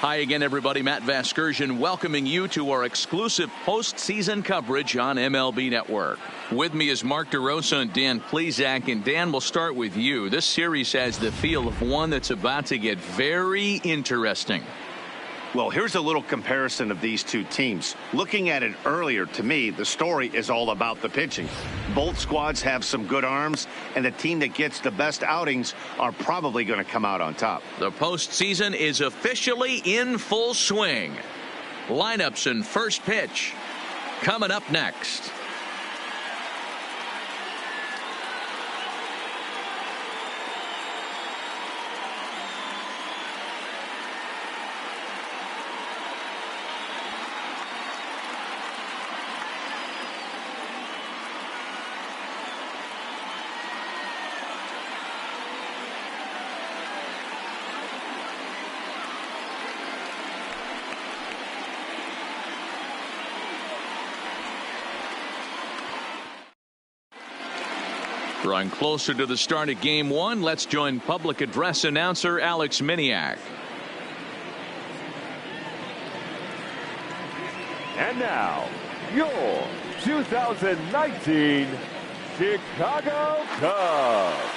Hi again, everybody. Matt Vasgersian welcoming you to our exclusive postseason coverage on MLB Network. With me is Mark DeRosa and Dan Plesac. And Dan, we'll start with you. This series has the feel of one that's about to get very interesting. Well, here's a little comparison of these two teams. Looking at it earlier, to me, the story is all about the pitching. Both squads have some good arms, and the team that gets the best outings are probably going to come out on top. The postseason is officially in full swing. Lineups and first pitch coming up next. Drawing closer to the start of Game 1, let's join public address announcer Alex Miniak. And now, your 2019 Chicago Cubs.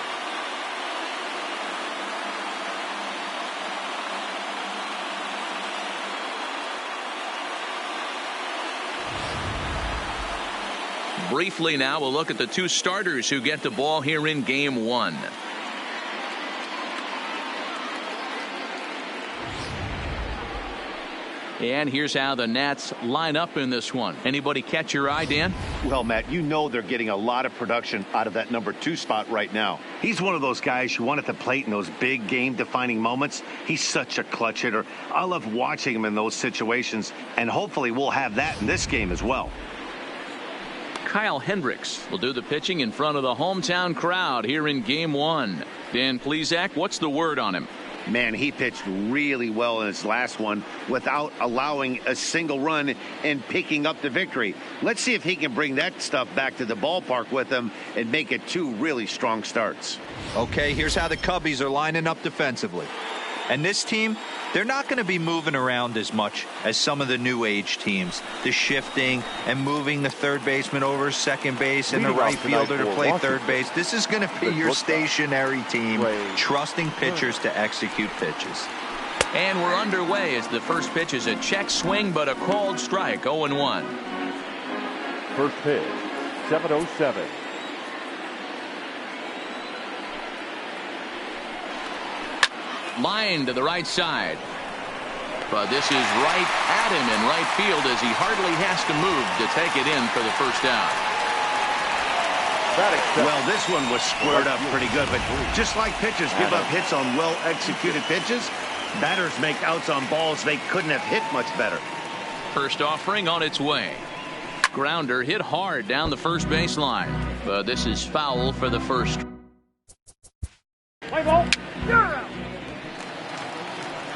Briefly now, we'll look at the two starters who get the ball here in Game 1. And here's how the Nats line up in this one. Anybody catch your eye, Dan? Well, Matt, you know they're getting a lot of production out of that number 2 spot right now. He's one of those guys you want at the plate in those big game-defining moments. He's such a clutch hitter. I love watching him in those situations, and hopefully we'll have that in this game as well. Kyle Hendricks will do the pitching in front of the hometown crowd here in Game 1. Dan Plesac, what's the word on him? Man, he pitched really well in his last one without allowing a single run and picking up the victory. Let's see if he can bring that stuff back to the ballpark with him and make it 2 really strong starts. Okay, here's how the Cubbies are lining up defensively. And this team, they're not going to be moving around as much as some of the new age teams. The shifting and moving the third baseman over second base and the right fielder to play third base. This is going to be your stationary team, trusting pitchers to execute pitches. And we're underway as the first pitch is a check swing, but a called strike, 0-1. First pitch, 7:07. Line to the right side. But this is right at him in right field as he hardly has to move to take it in for the first out. Well, this one was squared up pretty good, but just like pitchers give up hits on well-executed pitches, batters make outs on balls they couldn't have hit much better. First offering on its way. Grounder hit hard down the first baseline, but this is foul for the first. Play ball. You're out.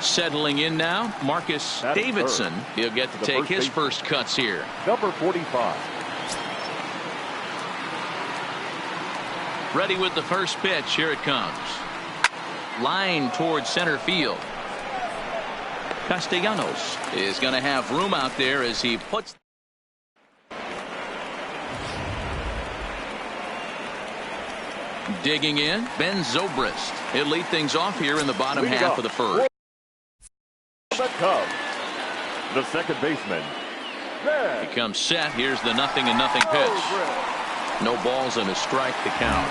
Settling in now, Marcus Davidson. He'll get to take his first cuts here. Number 45. Ready with the first pitch. Here it comes. Line towards center field. Castellanos is going to have room out there as he puts. Digging in, Ben Zobrist. He'll lead things off here in the bottom half of the first. The Cubs, the second baseman. He comes set. Here's the 0-0 pitch. No balls and a strike to count.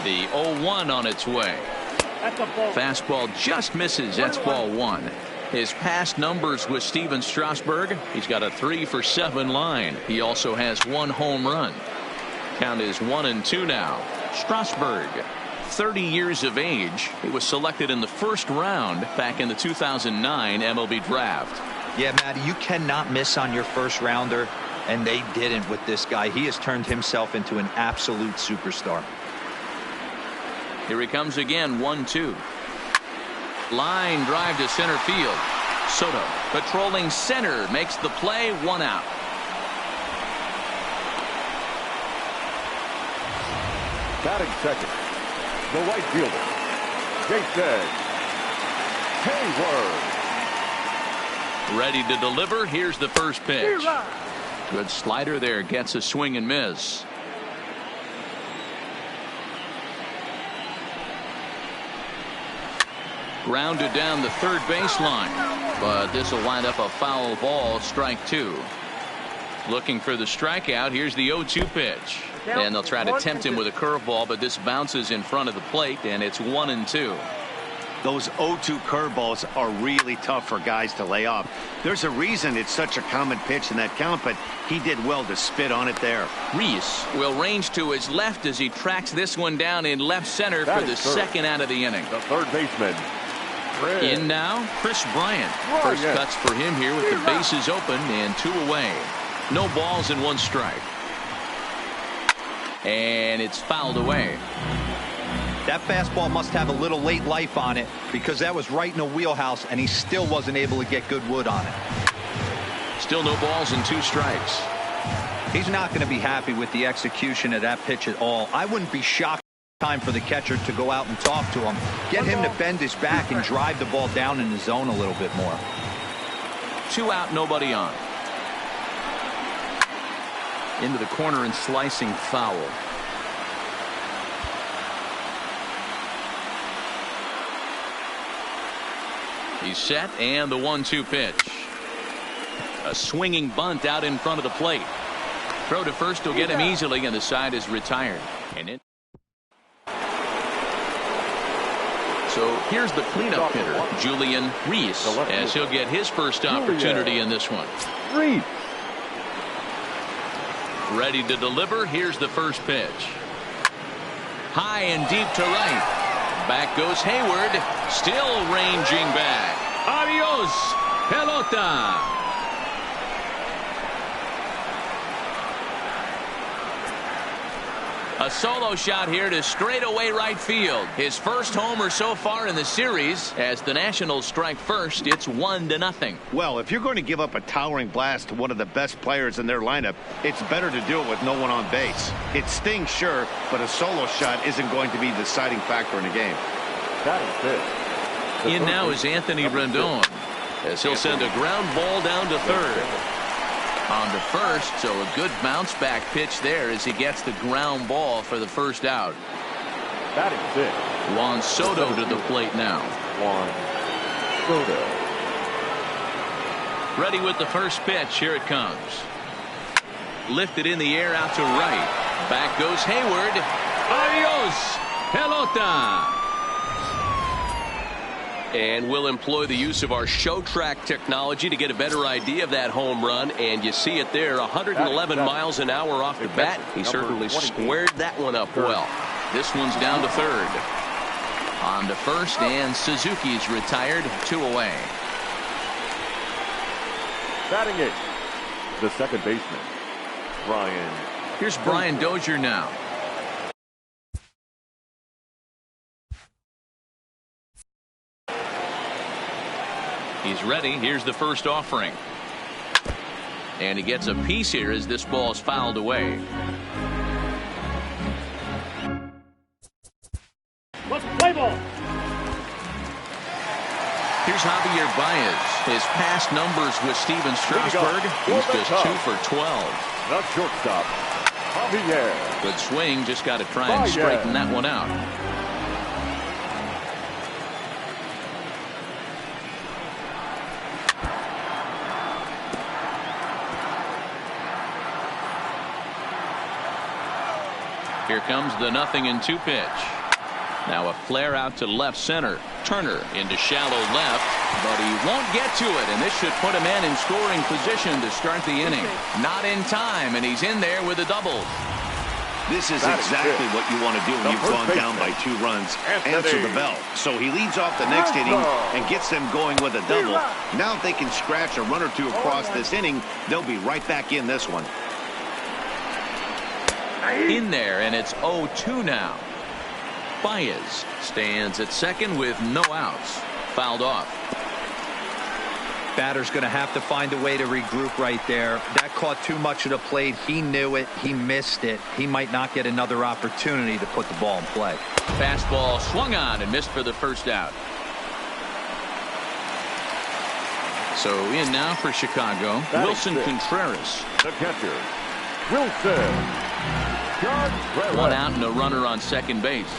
The 0-1 on its way. Fastball just misses. That's ball 1. His past numbers with Steven Strasburg, he's got a 3-for-7 line. He also has 1 home run. Count is 1-2 now. Strasburg, 30 years of age. He was selected in the first round back in the 2009 MLB draft. Yeah, Matty, you cannot miss on your first rounder, and they didn't with this guy. He has turned himself into an absolute superstar. Here he comes again, 1-2. Line drive to center field. Soto patrolling center makes the play, 1 out. Batting second, the right fielder, Jason Hayward. Ready to deliver. Here's the first pitch. Good slider there. Gets a swing and miss. Grounded down the third baseline. But this will wind up a foul ball. Strike two. Looking for the strikeout. Here's the 0-2 pitch. And they'll try to tempt him with a curveball, but this bounces in front of the plate, and it's 1-2. Those 0-2 curveballs are really tough for guys to lay off. There's a reason it's such a common pitch in that count, but he did well to spit on it there. Reese will range to his left as he tracks this one down in left center for the second out of the inning. The third baseman. In now, Chris Bryant. First cuts for him here with the bases open and 2 away. No balls and 1 strike. And it's fouled away. That fastball must have a little late life on it because that was right in the wheelhouse and he still wasn't able to get good wood on it. Still no balls and 2 strikes. He's not going to be happy with the execution of that pitch at all. I wouldn't be shocked. Time for the catcher to go out and talk to him. Get him to bend his back and drive the ball down in the zone a little bit more. 2 out, nobody on. Into the corner and slicing foul. He's set, and the 1-2 pitch. A swinging bunt out in front of the plate. Throw to first will get him easily, and the side is retired. And it. So here's the cleanup hitter, Julian Reese, as he'll get his first opportunity in this one. Reese. Ready to deliver. Here's the first pitch. High and deep to right. Back goes Hayward. Still ranging back. Adios, pelota. A solo shot here to straightaway right field. His first homer so far in the series. As the Nationals strike first, it's 1-0. Well, if you're going to give up a towering blast to one of the best players in their lineup, it's better to do it with no one on base. It stings, sure, but a solo shot isn't going to be the deciding factor in a game. That is it. In now is Anthony Rendon, as he'll send a ground ball down to third. On to first, so a good bounce back pitch there as he gets the ground ball for the first out. That is it. Juan Soto to the plate now. Juan Soto. Ready with the first pitch. Here it comes. Lifted in the air out to right. Back goes Hayward. Adios, pelota. And we'll employ the use of our show track technology to get a better idea of that home run. And you see it there, 111 miles an hour off the bat. He certainly squared that one up well. This one's down to third. On to first, and Suzuki's retired, 2 away. Batting it, the second baseman, Brian. Here's Brian Dozier now. He's ready. Here's the first offering. And he gets a piece here as this ball is fouled away. Let's play ball. Here's Javier Baez. His past numbers with Steven Strasburg. He's just 2 for 12. The shortstop, Javier. Good swing. Just got to try and straighten that one out. Here comes the 0-2 pitch. Now a flare out to left center. Turner into shallow left, but he won't get to it, and this should put a man in scoring position to start the inning. Not in time, and he's in there with a double. This is exactly what you want to do when you've gone down by 2 runs. Answer the bell. So he leads off the next inning and gets them going with a double. Now if they can scratch a run or 2 across this inning, they'll be right back in this one. In there, and it's 0-2 now. Baez stands at second with no outs. Fouled off. Batter's going to have to find a way to regroup right there. That caught too much of the plate. He knew it. He missed it. He might not get another opportunity to put the ball in play. Fastball swung on and missed for the first out. So in now for Chicago, Wilson Contreras. The catcher, Wilson. One out and a runner on second base.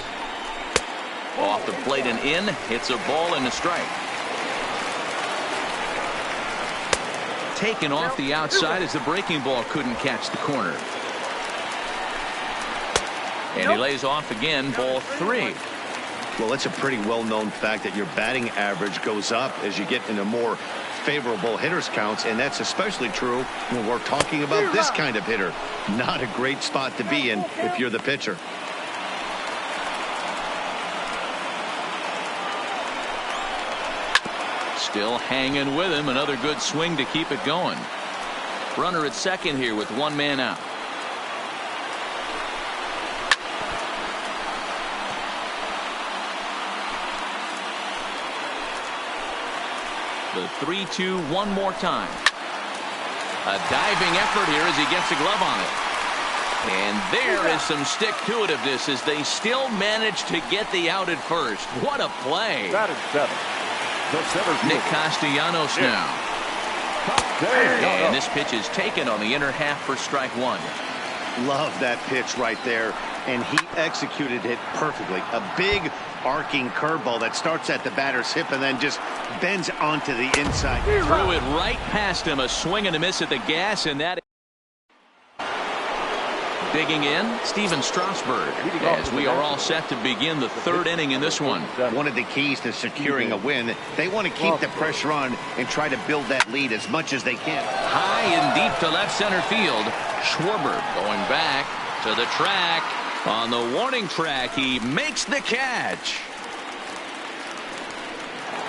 Off the plate and in. It's a ball and a strike. Taken off the outside as the breaking ball couldn't catch the corner. And he lays off again, ball 3. Well, it's a pretty well-known fact that your batting average goes up as you get into more favorable hitters counts, and that's especially true when we're talking about this kind of hitter. Not a great spot to be in if you're the pitcher. Still hanging with him. Another good swing to keep it going. Runner at second here with one man out. The 3-2 one more time. A diving effort here as he gets a glove on it. And there is some stick-to-itiveness as they still manage to get the out at first. What a play. That is 7. Nick Castellanos now. And this pitch is taken on the inner half for strike 1. Love that pitch right there, and he executed it perfectly. A big arcing curveball that starts at the batter's hip and then just bends onto the inside. Threw it right past him. A swing and a miss at the gas, and that. Digging in, Steven Strasburg, as we are all set to begin the third inning in this one. One of the keys to securing a win, they want to keep the pressure on and try to build that lead as much as they can. High and deep to left center field. Schwarber going back to the track. On the warning track, he makes the catch.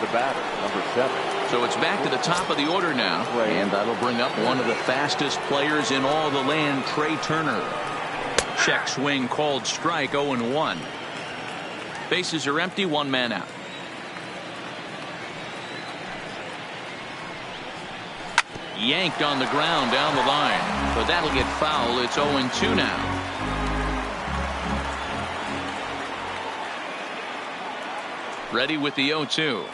The batter, number 7. So it's back to the top of the order now, and that'll bring up one of the fastest players in all the land, Trey Turner. Check swing called strike, 0-1. Bases are empty, one man out. Yanked on the ground down the line, but that'll get foul. It's 0-2 now. Ready with the 0-2.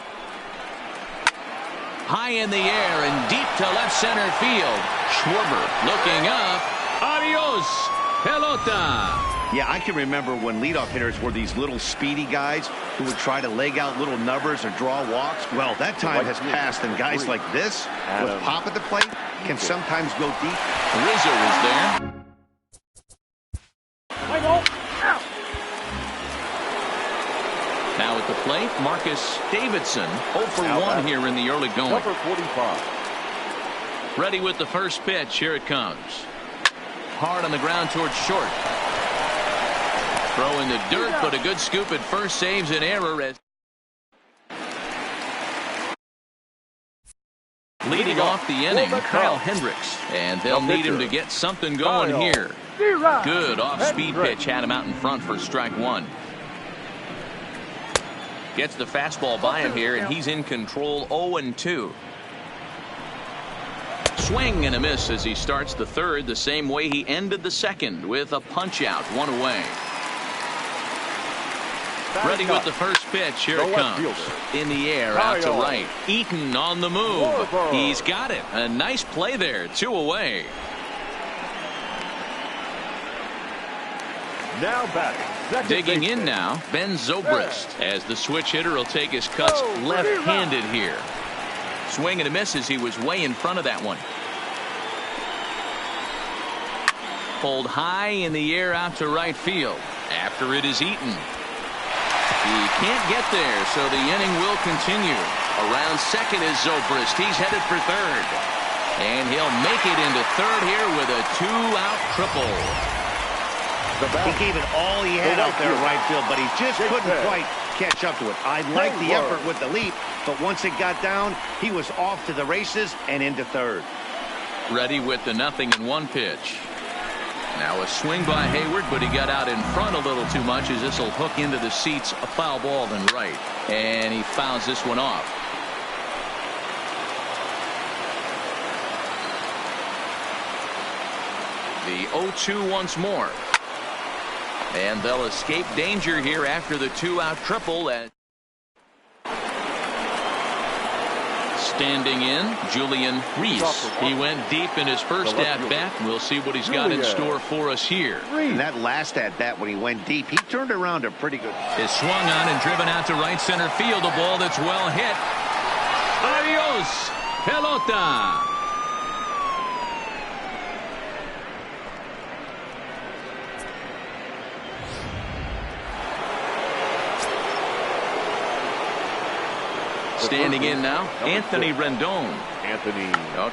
High in the air and deep to left center field. Schwarber looking up. Adios, pelota. Yeah, I can remember when leadoff hitters were these little speedy guys who would try to leg out little numbers or draw walks. Well, that time has passed, and guys like this with pop at the plate can sometimes go deep. Rizzo is there. Now at the plate, Marcus Davidson, 0 for 1 here in the early going. Number 45. Ready with the first pitch. Here it comes. Hard on the ground towards short. Throw in the dirt, but a good scoop at first saves an error. As leading off the inning, Kyle Hendricks, and they'll need him to get something going here. Good off-speed pitch had him out in front for strike 1. Gets the fastball by him here, and he's in control. 0-2. Swing and a miss as he starts the third the same way he ended the second, with a punch out, 1 away. Ready with the first pitch. Here it comes. In the air, out to right. Eaton on the move. He's got it. A nice play there. 2 away. Now batting. Digging in now, Ben Zobrist, as the switch hitter will take his cuts left-handed here. Swing and a miss as he was way in front of that one. Pulled high in the air out to right field. After it is Eaton. He can't get there, so the inning will continue. Around second is Zobrist. He's headed for third. And he'll make it into third here with a 2-out triple. He gave it all he had out there in right field, but he just couldn't quite catch up to it. I like the effort with the leap, but once it got down, he was off to the races and into third. Ready with the 0-1 pitch. Now a swing by Hayward, but he got out in front a little too much as this will hook into the seats. A foul ball and right. And he fouls this one off. The 0-2 once more. And they'll escape danger here after the 2-out triple. Standing in, Julian Reese. He went deep in his first at-bat. We'll see what he's got in store for us here. And that last at-bat when he went deep, he turned around a pretty good. Is swung on and driven out to right center field. A ball that's well hit. Adios, pelota. Standing in now, Anthony Rendon.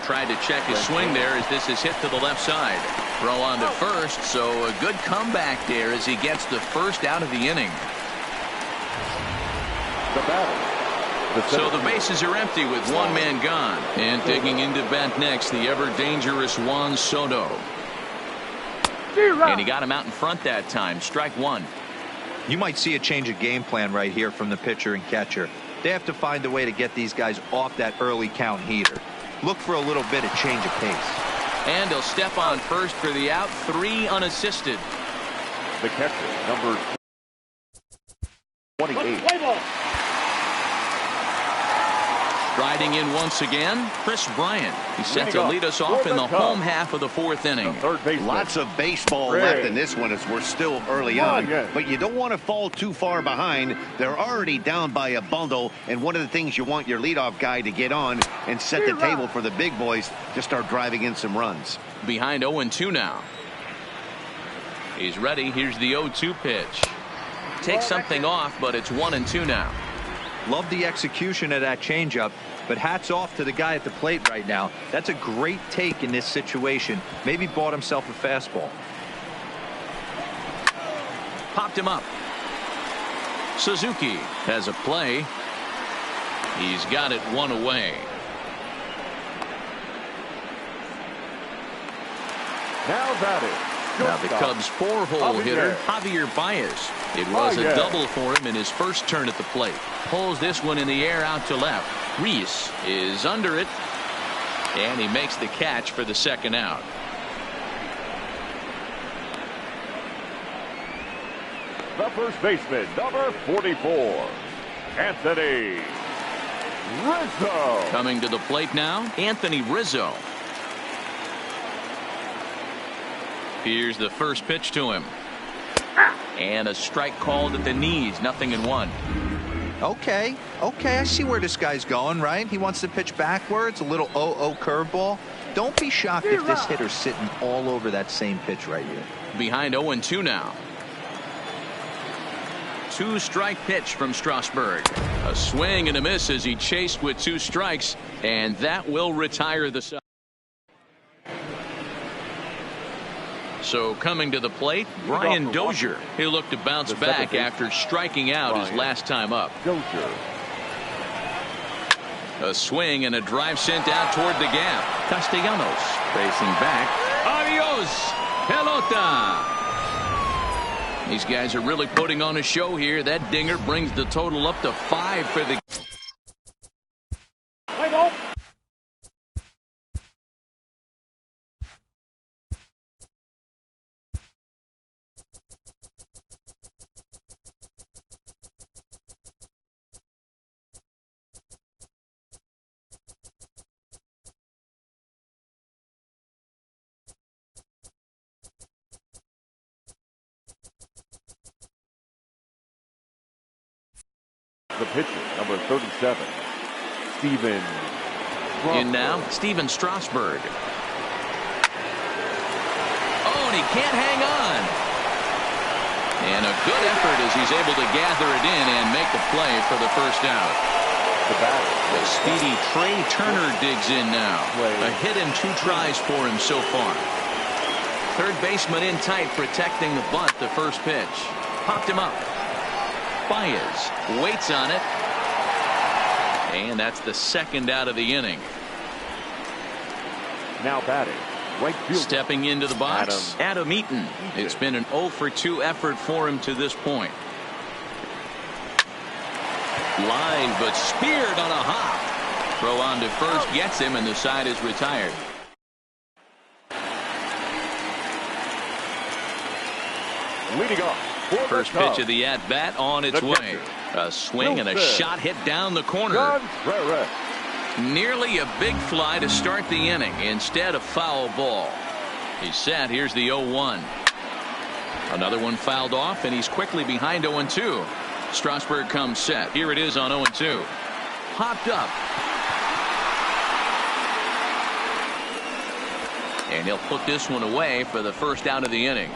Tried to check his swing there as this is hit to the left side. Throw on to first, so a good comeback there as he gets the first out of the inning. So the bases are empty with one man gone. And digging into bat next, the ever-dangerous Juan Soto. And he got him out in front that time. Strike one. You might see a change of game plan right here from the pitcher and catcher. They have to find a way to get these guys off that early count heater. Look for a little bit of change of pace. And he'll step on first for the out. 3 unassisted. The catcher, number 28. Riding in once again, Chris Bryant. He's set to lead us off in the home half of the 4th inning. Lots of baseball left in this one as we're still early on. But you don't want to fall too far behind. They're already down by a bundle. And one of the things you want your leadoff guy to get on and set the table for the big boys to start driving in some runs. Behind 0-2 now. He's ready. Here's the 0-2 pitch. Takes something off, but it's 1-2 now. Love the execution of that changeup, but hats off to the guy at the plate right now. That's a great take in this situation. Maybe bought himself a fastball. Popped him up. Suzuki has a play. He's got it 1 away. Now batting. Now the Cubs' 4-hole hitter, Javier Baez. It was a double for him in his first turn at the plate. Pulls this one in the air out to left. Reese is under it, and he makes the catch for the 2nd out. The first baseman, number 44, Anthony Rizzo. Coming to the plate now, Anthony Rizzo. Here's the first pitch to him. And a strike called at the knees. 0-1. Okay, I see where this guy's going, right? He wants to pitch backwards, a little 0-0 curveball. Don't be shocked if this hitter's sitting all over that same pitch right here. Behind 0-2 now. 2-strike pitch from Strasburg. A swing and a miss as he chased with 2 strikes, and that will retire the side. So coming to the plate, Brian Dozier. He'll look to bounce back after striking out his last time up. A swing and a drive sent out toward the gap. Castellanos facing back. Adios, pelota. These guys are really putting on a show here. That dinger brings the total up to 5 for the. The pitcher, number 37, Steven. In now, Steven Strasburg. Oh, and he can't hang on. And a good effort as he's able to gather it in and make the play for the first out. The speedy Trey Turner digs in now. A hit and 2 tries for him so far. Third baseman in tight, protecting the bunt. The first pitch. Popped him up. Baez waits on it. And that's the 2nd out of the inning. Now batting, right field. Stepping into the box, Adam Eaton. It's been an 0-for-2 effort for him to this point. Line, but speared on a hop. Throw on to first, gets him, and the side is retired. Leading off. First pitch of the at-bat on its way. A swing and a shot hit down the corner. Nearly a big fly to start the inning. Instead, a foul ball. He's set. Here's the 0-1. Another one fouled off, and he's quickly behind 0-2. Strasburg comes set. Here it is on 0-2. Popped up. And he'll put this one away for the first out of the inning.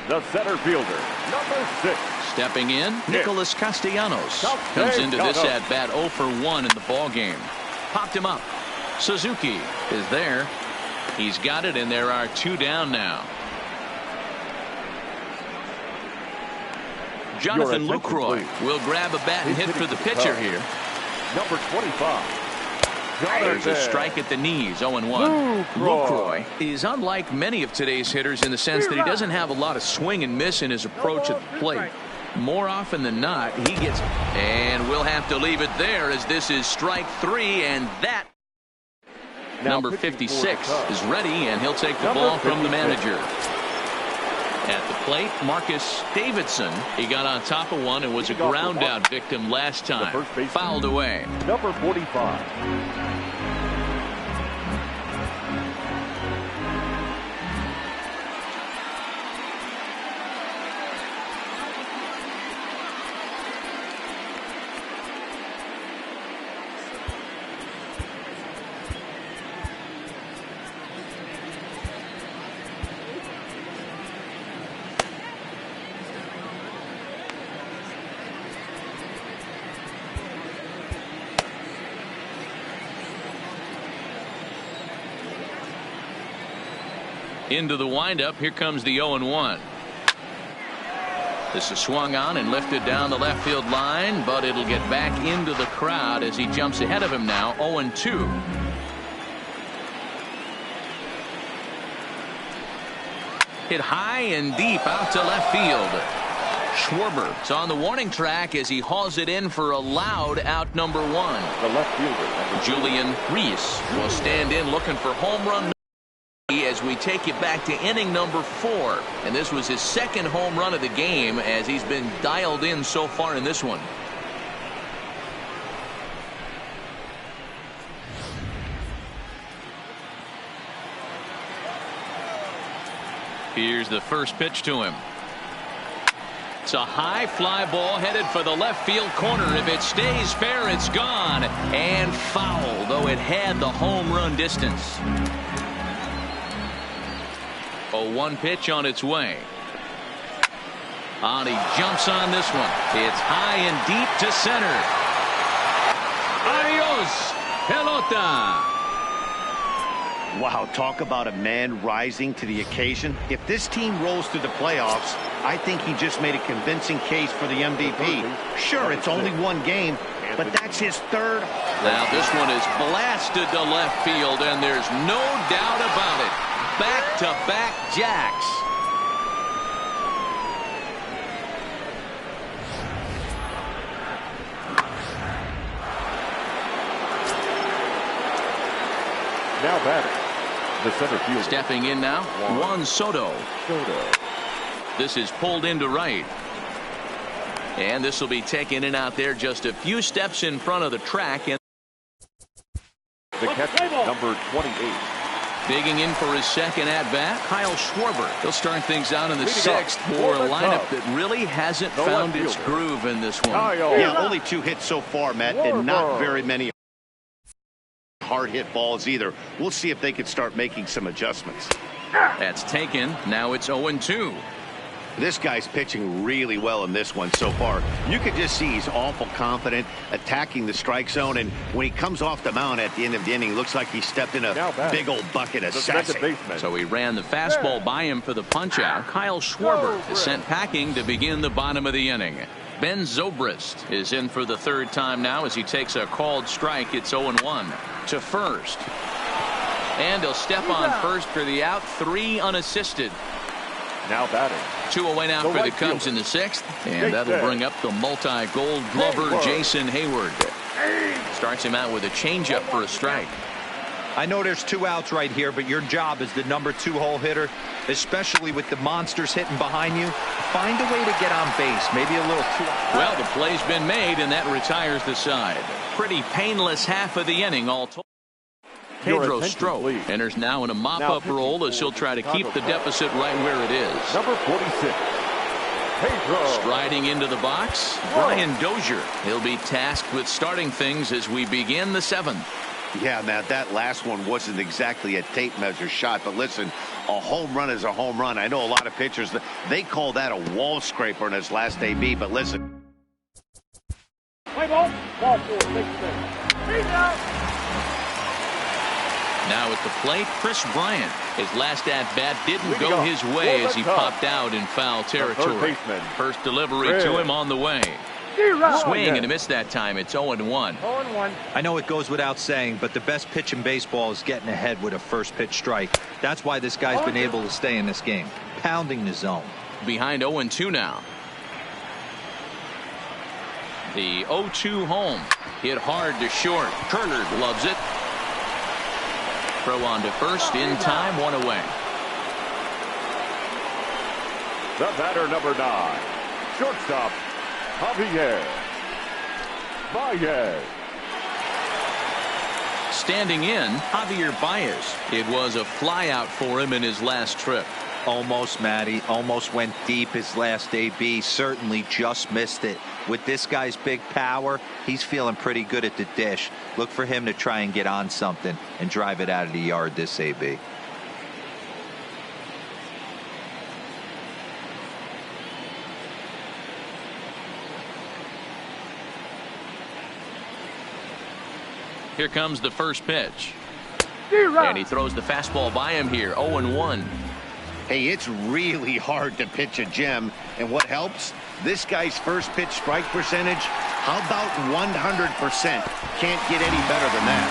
The center fielder, number 6. Stepping in, Nicholas Castellanos comes into this at-bat 0 for 1 in the ball game. Popped him up. Suzuki is there. He's got it, and there are 2 down now. Jonathan Lucroy will grab a bat and hit for the pitcher here. Number 25. There's a strike at the knees, 0-1. Lucroy is unlike many of today's hitters in the sense that he doesn't have a lot of swing and miss in his approach at the plate. More often than not, he gets, and we'll have to leave it there as this is strike 3, and that number 56 is ready, and he'll take the ball from the manager. At the plate, Marcus Davidson. He got on top of one and was a ground out victim last time. Fouled away. Number 45. Into the windup. Here comes the 0-1. This is swung on and lifted down the left field line, but it'll get back into the crowd as he jumps ahead of him now. 0-2. Hit high and deep out to left field. Schwarber is on the warning track as he hauls it in for a loud out number 1. The left fielder, Julian Reese will stand in looking for home run as we take you back to inning number 4, and this was his second home run of the game as he's been dialed in so far in this one. Here's the first pitch to him. It's a high fly ball headed for the left field corner. If it stays fair, it's gone and foul, though it had the home run distance. A 1 pitch on its way. And he jumps on this one. It's high and deep to center. Adios, pelota. Wow, talk about a man rising to the occasion. If this team rolls through the playoffs, I think he just made a convincing case for the MVP. Sure, it's only 1 game, but that's his 3rd. Now this one is blasted to left field, and there's no doubt about it. Back-to-back jacks. now batting, the center fielder. Stepping in now, Juan Soto. This is pulled into right. And this will be taken in out there just a few steps in front of the track. And the catcher, number 28. digging in for his second at-bat, Kyle Schwarber. He'll start things out in the 6th for a lineup that really hasn't found its groove in this one. Yeah, only 2 hits so far, Matt, and not very many hard hit balls either. We'll see if they can start making some adjustments. That's taken. Now it's 0-2. This guy's pitching really well in this one so far. You could just see he's awful confident attacking the strike zone, and when he comes off the mound at the end of the inning, looks like he stepped in a big old bucket of sassy. So he ran the fastball by him for the punch out. Kyle Schwarber is sent packing to begin the bottom of the inning. Ben Zobrist is in for the 3rd time now as he takes a called strike. It's 0-1 to first. And he'll step on first for the out. 3 unassisted. Now batting. 2 away now for the Cubs in the 6th. And that'll bring up the multi-gold glover Jason Hayward. Starts him out with a changeup for a strike. I know there's 2 outs right here, but your job as the #2 hole hitter, especially with the monsters hitting behind you, find a way to get on base. Maybe a little 2 out. Well, the play's been made, and that retires the side. Pretty painless half of the inning all told. Pedro Strop enters now in a mop-up role as he'll try to keep the deficit right where it is. Number 46. Pedro. Striding into the box, Brian Dozier. He'll be tasked with starting things as we begin the 7th. Yeah, man, that last one wasn't exactly a tape measure shot, but listen, a home run is a home run. I know a lot of pitchers, they call that a wall scraper in his last AB, but listen. Play ball. Ball 4, 6. Now at the plate, Chris Bryant. His last at-bat didn't go his way as he popped out in foul territory. First delivery to him on the way. Swing and a miss that time. It's 0-1. I know it goes without saying, but the best pitch in baseball is getting ahead with a first pitch strike. That's why this guy's been able to stay in this game, pounding the zone. Behind 0-2 now. The 0-2 home. Hit hard to short. Turner loves it. Throw on to first in time, 1 away. The batter, number 9. Shortstop, Javier Baez. Standing in, Javier Baez. It was a flyout for him in his last trip. Almost, Matty. Almost went deep his last AB. Certainly just missed it. With this guy's big power, he's feeling pretty good at the dish. Look for him to try and get on something and drive it out of the yard this AB. Here comes the first pitch. And he throws the fastball by him here. 0-1. Hey, it's really hard to pitch a gem, and what helps? This guy's first pitch strike percentage, how about 100%? Can't get any better than that.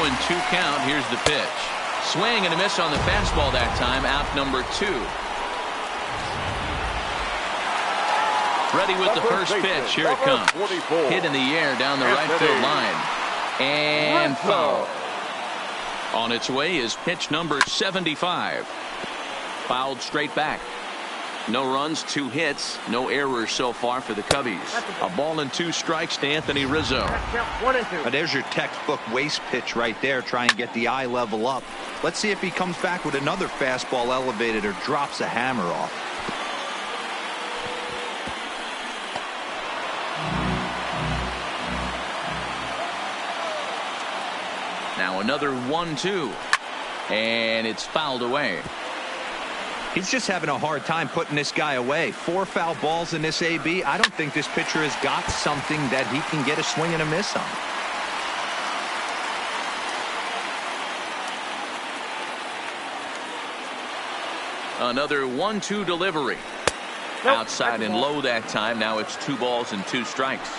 0-2 count. Here's the pitch. Swing and a miss on the fastball that time. Out number 2. Ready with the first pitch. Here it comes. Hit in the air down the right field line. And foul. On its way is pitch number 75. Fouled straight back. No runs, 2 hits, no errors so far for the Cubbies. A ball and 2 strikes to Anthony Rizzo. There's your textbook waste pitch right there. Try and get the eye level up. Let's see if he comes back with another fastball elevated or drops a hammer off. Now another 1-2. And it's fouled away. He's just having a hard time putting this guy away. 4 foul balls in this AB. I don't think this pitcher has got something that he can get a swing and a miss on. Another 1-2 delivery. Outside and low that time. Now it's 2 balls and 2 strikes.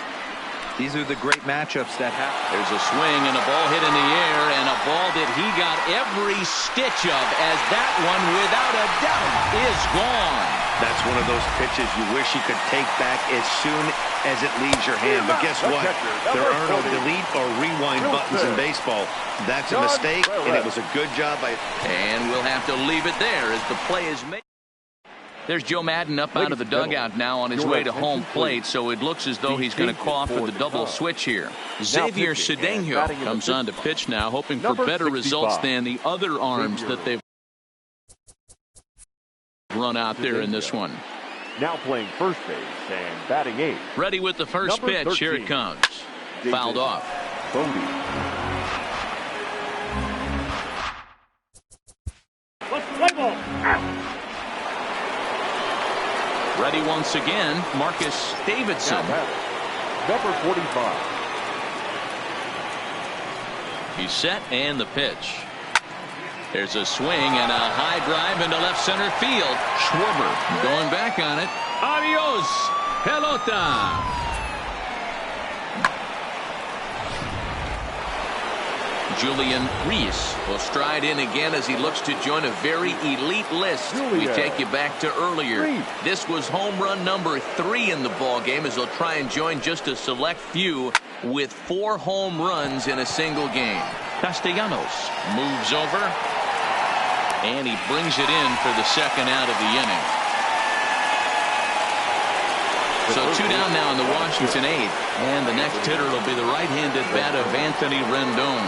These are the great matchups that happen. There's a swing and a ball hit in the air, and a ball that he got every stitch of, as that one, without a doubt, is gone. That's one of those pitches you wish you could take back as soon as it leaves your hand. But guess what? There are no delete or rewind buttons in baseball. That's a mistake, and it was a good job by... And we'll have to leave it there as the play is made. There's Joe Madden up out of the dugout now on his way to home plate, so it looks as though he's going to call for the double switch here. Xavier Cedeno comes on to pitch now, hoping for better results than the other arms that they've run out there in this one. Now playing first base and batting 8. Ready with the first pitch. Here it comes. Fouled off. Let's play ball. Ready once again, Marcus Davidson. Number 45. He's set and the pitch. There's a swing and a high drive into left center field. Schwarber going back on it. Adios, pelota. Julian Reese will stride in again as he looks to join a very elite list. We take you back to earlier. This was home run number 3 in the ball game as he'll try and join just a select few with 4 home runs in a single game. Castellanos moves over, and he brings it in for the second out of the inning. So 2 down now in the Washington 8th, and the next hitter will be the right-handed bat of Anthony Rendon.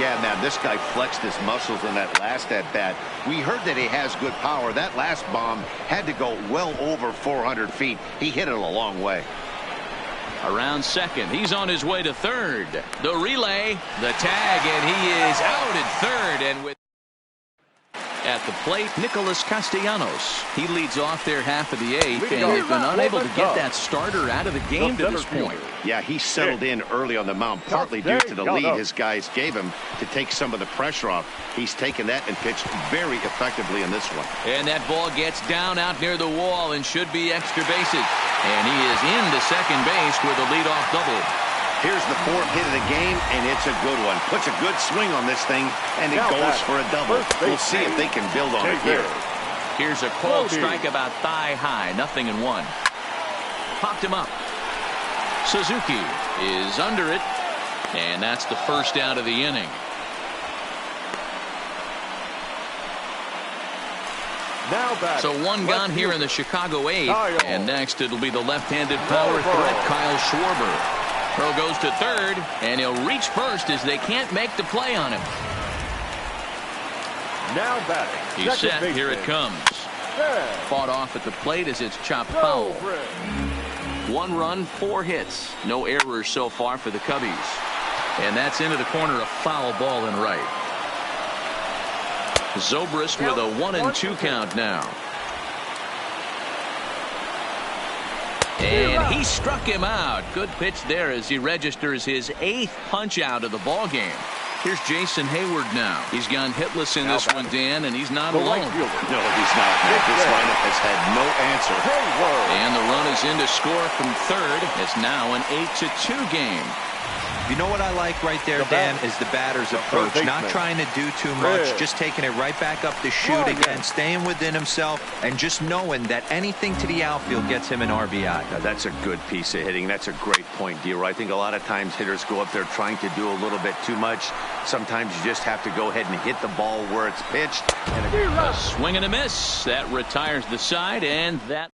Yeah, man, this guy flexed his muscles in that last at-bat. We heard that he has good power. That last bomb had to go well over 400 feet. He hit it a long way. Around second, he's on his way to third. The relay, the tag, and he is out at third. And with at the plate, Nicholas Castellanos. He leads off their half of the 8th, and they've been unable to get that starter out of the game to this point. Yeah, he settled in early on the mound, partly due to the lead his guys gave him to take some of the pressure off. He's taken that and pitched very effectively in this one. And that ball gets down out near the wall and should be extra bases. And he is into second base with a leadoff double. Here's the 4th hit of the game, and it's a good one. Puts a good swing on this thing, and it goes for a double. We'll see if they can build on it here. Here's a cold strike about thigh high. 0-1. Popped him up. Suzuki is under it, and that's the first out of the inning. So 1 gone here in the Chicago 8th, and next it'll be the left-handed power threat, Kyle Schwarber. Throw goes to third, and he'll reach first as they can't make the play on him. Now batting. He's set. Here it comes. Fought off at the plate as it's chopped foul. 1 run, 4 hits. No errors so far for the Cubbies. And that's into the corner, a foul ball and right. Zobrist with a 1-2 count now. And he struck him out. Good pitch there as he registers his 8th punch out of the ball game. Here's Jason Hayward now. He's gone hitless in this one, Dan, and he's not alone. No, he's not. This lineup has had no answer. And the run is in to score from third. It's now an 8-2 game. You know what I like right there, Dan, is the batter's approach. Not trying to do too much, just taking it right back up the chute again, staying within himself, and just knowing that anything to the outfield gets him an RBI. Now, that's a good piece of hitting. That's a great point, D. I think a lot of times hitters go up there trying to do a little bit too much. Sometimes you just have to go ahead and hit the ball where it's pitched. And a swing and a miss. That retires the side, and that.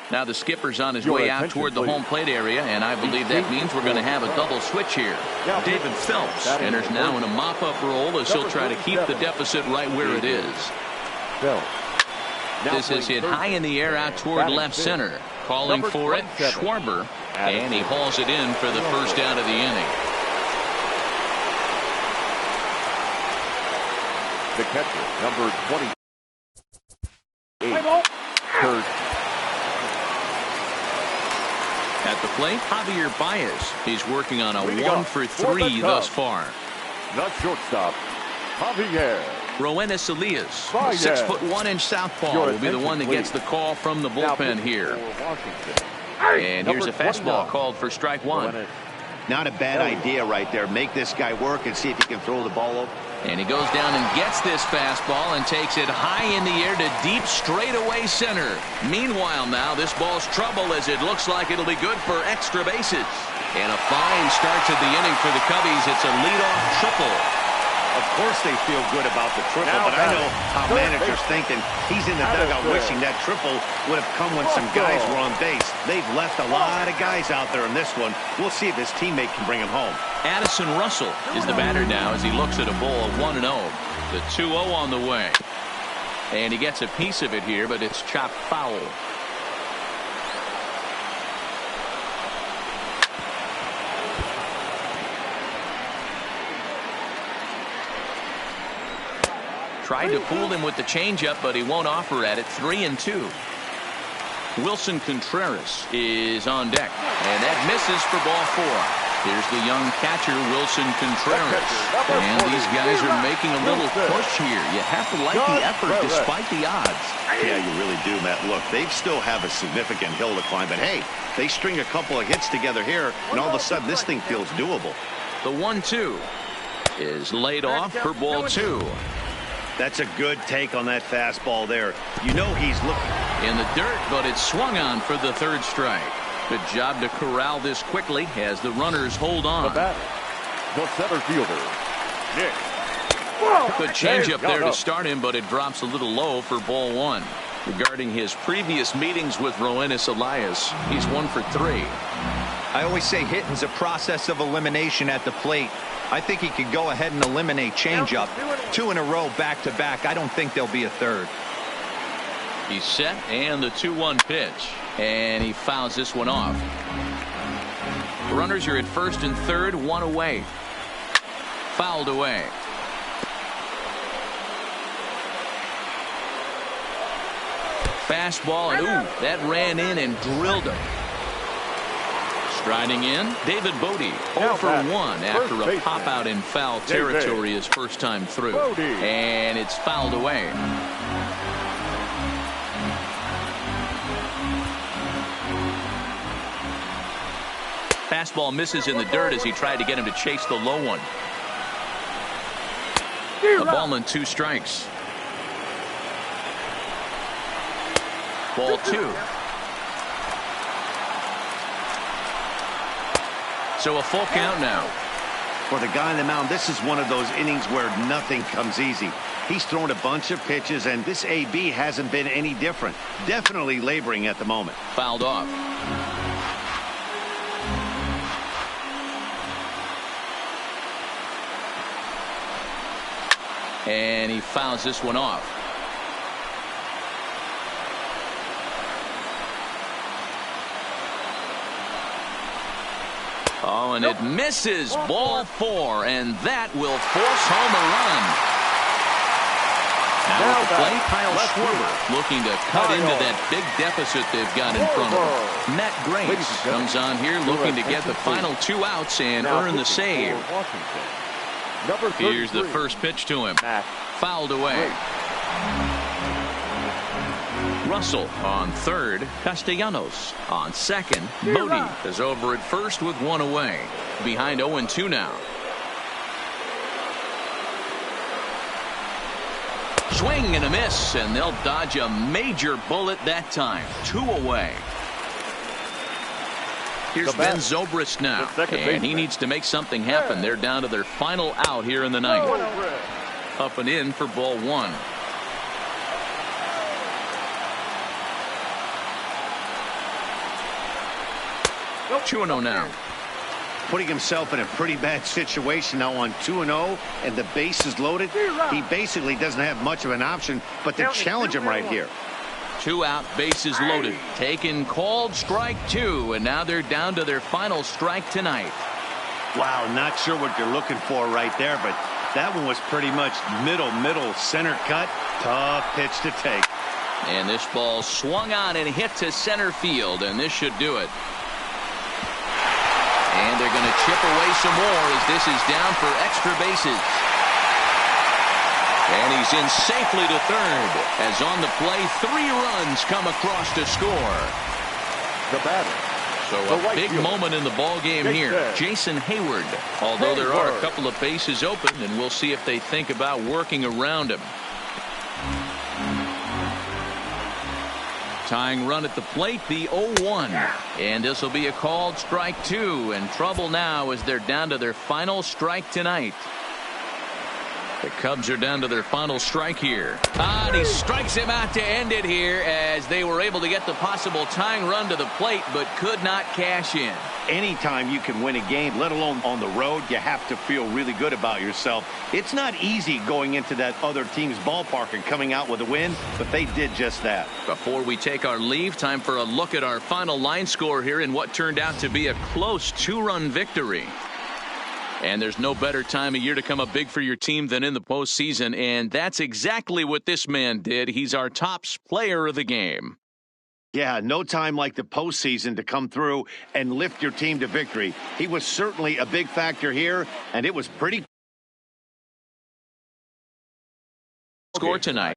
Now the skipper's on his way out toward the home plate area, and I believe that means we're going to have a double switch here. David Phelps enters now in a mop-up role as he'll try to keep the deficit right where it is. This is hit high in the air out toward left center. Calling for it, Schwarber, and he hauls it in for the first out of the inning. The catcher, number 28, Kurt. At the plate, Javier Baez. He's working on a 1-for-3 thus far. The shortstop, Javier. Roenis Elias, 6'1" southpaw, will be the one that gets the call from the bullpen here. And here's a fastball called for strike 1. Not a bad idea right there. Make this guy work and see if he can throw the ball over. And he goes down and gets this fastball and takes it high in the air to deep straightaway center. Meanwhile now, this ball's trouble as it looks like it'll be good for extra bases. And a fine start to the inning for the Cubbies. It's a leadoff triple. Of course they feel good about the triple, but I know how managers thinking. He's in the dugout wishing that triple would have come when some guys were on base. They've left a lot of guys out there in this one. We'll see if his teammate can bring him home. Addison Russell is the batter now as he looks at a ball of 1-0. The 2-0 on the way. And he gets a piece of it here, but it's chopped foul. Tried to fool him with the changeup, but he won't offer at it. 3-2. Wilson Contreras is on deck, and that misses for ball 4. Here's the young catcher, Wilson Contreras. And these guys are making a little push here. You have to like the effort despite the odds. Yeah, you really do, Matt. Look, they still have a significant hill to climb, but hey, they string a couple of hits together here, and all of a sudden this thing feels doable. The 1-2 is laid off for ball 2. That's a good take on that fastball there. You know he's looking in the dirt, but it's swung on for the 3rd strike. Good job to corral this quickly as the runners hold on. The batter, the center fielder, Nick. Good changeup there to start him, but it drops a little low for ball one. Regarding his previous meetings with Roenis Elias, he's 1 for 3. I always say hitting's a process of elimination at the plate. I think he could go ahead and eliminate changeup. 2 in a row back-to-back. I don't think there'll be a third. He's set, and the 2-1 pitch. And he fouls this one off. Runners are at first and third, 1 away. Fouled away. Fastball, and ooh, that ran in and drilled him. Striding in, David Bodie, 0 for 1 after a pop-out in foul territory his first time through. And it's fouled away. Fastball misses in the dirt as he tried to get him to chase the low one. A ball and 2 strikes. Ball 2. So a full count now. For the guy on the mound, this is one of those innings where nothing comes easy. He's thrown a bunch of pitches, and this AB hasn't been any different. Definitely laboring at the moment. Fouled off. And he fouls this one off. Oh, and it misses. Ball 4, and that will force home a run. Now at the plate, Kyle Schwarber looking to cut into that big deficit they've got in front of them. Matt Grace comes on here looking to get the final 2 outs and earn the save. Here's the first pitch to him. Fouled away. Russell on third. Castellanos on second. Bodie is over at first with 1 away. Behind 0-2 now. Swing and a miss, and they'll dodge a major bullet that time. 2 away. Here's Ben Zobrist now, and he needs to make something happen. They're down to their final out here in the ninth. Up and in for ball 1. Nope. 2-0 now. Putting himself in a pretty bad situation now on 2-0, and the base is loaded. He basically doesn't have much of an option but to challenge him right here. 2 out, bases loaded. Taken, called, strike 2, and now they're down to their final strike tonight. Wow, not sure what you're looking for right there, but that one was pretty much middle, center cut. Tough pitch to take. And this ball swung on and hit to center field, and this should do it. And they're going to chip away some more as this is down for extra bases. And he's in safely to third as on the play 3 runs come across to score. The batter. So a big moment in the ball game here. Jason Hayward. Although there are a couple of bases open, and we'll see if they think about working around him. Tying run at the plate, the 0-1. And this will be a called strike 2. And trouble now as they're down to their final strike tonight. The Cubs are down to their final strike here. And he strikes him out to end it here as they were able to get the possible tying run to the plate but could not cash in. Anytime you can win a game, let alone on the road, you have to feel really good about yourself. It's not easy going into that other team's ballpark and coming out with a win, but they did just that. Before we take our leave, time for a look at our final line score here in what turned out to be a close 2-run victory. And there's no better time of year to come up big for your team than in the postseason, and that's exactly what this man did. He's our top player of the game. Yeah, no time like the postseason to come through and lift your team to victory. He was certainly a big factor here, and it was pretty. Score tonight.